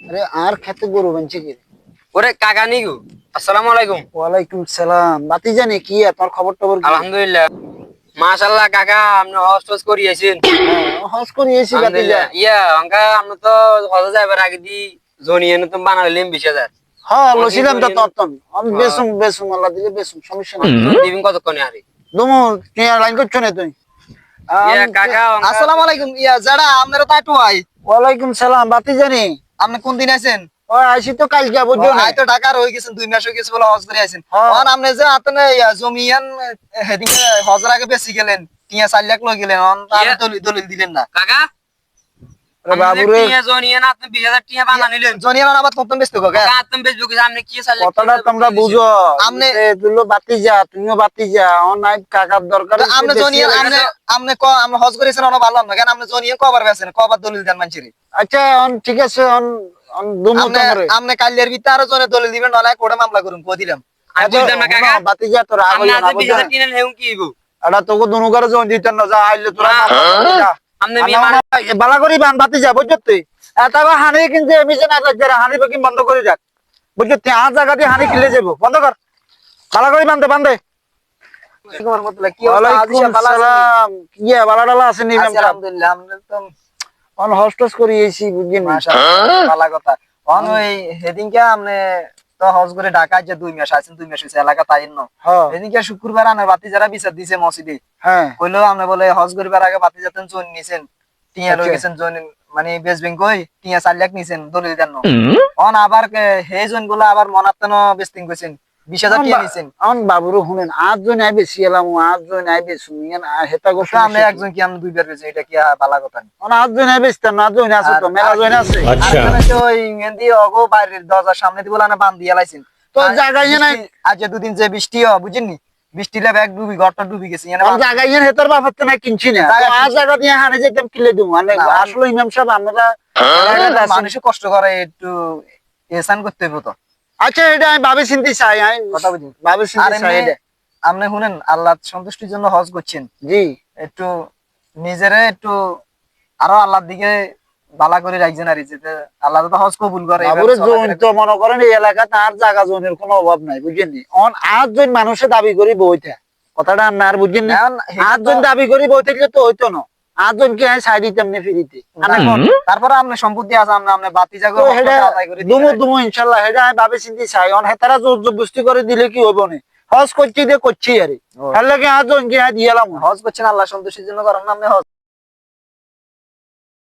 আরে আর খেতে গরু বানছে কি ওরে কাকা নিগু আসসালামু আলাইকুম। ওয়ালাইকুম সালাম। বাতি জানি কি আপনার খবর টবর কি? আলহামদুলিল্লাহ মাশাআল্লাহ কাকা আপনি হজ করিয়েছেন। হজ করিয়েছি বাতি যা। ইয়া অঙ্কা আমরা তো হজ যাইবার আগে দি জনিয়ে নতুন বানাইলাম 20,000। হ্যাঁ লছিলাম তো ততন আমি বেসুম বেসুম আল্লাহ দিলে বেসুম সমস্যা নাই। দিবেন কতক্ষণে আরে দমু তুই লাইন করছ না তুই? ইয়া কাকা আসসালামু আলাইকুম। ইয়া যারা আপনারা তো একটু আই। ওয়ালাইকুম সালাম। বাতি জানি আপনি কোন দিন আছেন? ও আইছি তো কালকে বুঝছো না? আই তো ঢাকার হয়ে গেছেন 2 মাস হয়ে গেছে বলে হজ করে আছেন। হ্যাঁ। অন আপনি যে আপনি জমিয়ান হেদিকে হজের আগে বেশি গেলেন 3-4 লাখ লই গেলেন অন ইয়া। দলিল দিলেন না। কাকা আরে বাবুরে জনিয়ে না আপনি 20,000 টাকা বানাইলেন। জমিয়ান আবার নতুন বেচতে গো কাকা আপনি বেচবো কি আপনি কি চাইলে কথাটা তোমরা বুঝো। আমনে- তুলো বাতি যা তুমিও বাতি যা ও নাই কাকার দরকার আপনি জমিয়ান আপনি আপনি হজ করেছেন অন ভালো না কেন আপনি জমিয়ান কবার বেচেন কবার দলিল দেন মানছিরি। আচ্ছা অন ঠিক আছে অন অন দুমু আপনি তোমরে আপনি কালিয়ার ভিতরে আরো জনে দলিল দিবেন নলে কোড়ে মামলা করুন কই দিলাম। আমি বুঝলাম না কাকা বাতি যা তোরা আপনি আগল আজ না 20,000 টাকা হেউ কি হইবো? এটা তোকে দুনু করে জন দিতেন না যা আইলে তোরা আপনি মেয়ে বালা করি বান বাতি যা বুঝছো তুই এটা হানি কিনছে মিশন আছে যারা হানি বাকি বন্ধ করে রাখ বুঝছো তুই আর জায়গা দিয়ে হানি কিনলে যাবো বন্ধ কর বালা করি বান্ধে বান্ধে। তোমার মতলে কি অবস্থা? ওয়ালাইকুম আজিশা ভালো আছেন? সালাম। কি বালা ডালা আছে নি আছি, ম্যাম? আলহামদুলিল্লাহ আমরা তো অন হস্টেস করি এসি বুঝিনি। মাশাআল্লাহ ভালো কথা। অন ওই হেদিনকে আপনি তো হজ করে ঢাকায় যে 2 মাস আছেন 2 মাস হইছে এলাকা তাইন না। হ্যাঁ হেদিনকে শুক্রবার আনার বাতি যারা বিচার দিছে মসজিদে হ্যাঁ কইলো আপনি বলে হজ করিবার আগে বাতি যাতেন জোন নিছেন টিয়া লই আচ্ছা। গেছেন জোন মানে বেচবেন কই টিয়া 4 লাখ নিছেন দলিল দেন না। অন আবার হে জোন গুলো আবার মনাতন বেস্টিং কইছেন 20,000 টিয়া নিছেন। অন বাবুরু শুনেন আজ জন আই বেশি এলাম আজ জন আই বেশি শুনিয়েন আর হেতা গো তো আপনি একজন কি আপনি দুইবার বেচেন এটা কি ভালো কথা না? অন আজ জন আই বেশি না আজ জন আছে তো মেলা জন আছে আচ্ছা তো ওই মেহেন্দি অগো বাইরের দরজার সামনে দিয়ে বলে না বান দিয়ে লাইছেন তো জায়গায় নাই আজ যে দুদিন যে বৃষ্টি বুঝেননি বৃষ্টিলে ব্যাগ ডুবি ঘরটা ডুবি গেছে অন জায়গায় হেতার বাফাত না কিনছি না জায়গা তো আজ জায়গা দিয়ে হানে যেতাম কিলে দেব মানে না, আসলে ইমাম সাহেব আমরা মানুষ কষ্ট করে একটু এসান করতে হইব তো আচ্ছা এটা আমি ভাবে চিন্তি চাই আমি কথা বুঝি ভাবে আর চিন্তি চাই এটা আপনি শুনেন আল্লাহ সন্তুষ্টির জন্য হজ করছেন জি একটু নিজেরে একটু আরো আল্লাহর দিকে বালা করে রাখছেন আর যেতে আল্লাহ তো হজ কবুল করে বাবুরে জন তো মনে করেন এই এলাকাতে আর জায়গা জনের কোনো অভাব নাই বুঝেননি অন আজ জন মানুষে দাবি করি বইতে কথাটা না আর বুঝেননি আজ জন দাবি করি বই থাকলে তো হইতো না আজ জন কি সাইড দিতাম না ফিরিতে তারপরে আপনি সম্পত্তি আছে আপনি বাতি জাগো তো হেডা দুমু দুমু ইনশাআল্লাহ হেডা আমি ভাবে চিন্তি চাই অন হেতারা জোর জবরদস্তি করে দিলে কি হইব না হজ করছি দিয়ে করছি আরে তাহলে কি আজ জন কি দিয়ালাম হজ করছেন আল্লাহ সন্তুষ্টির জন্য করেন না আপনি হজ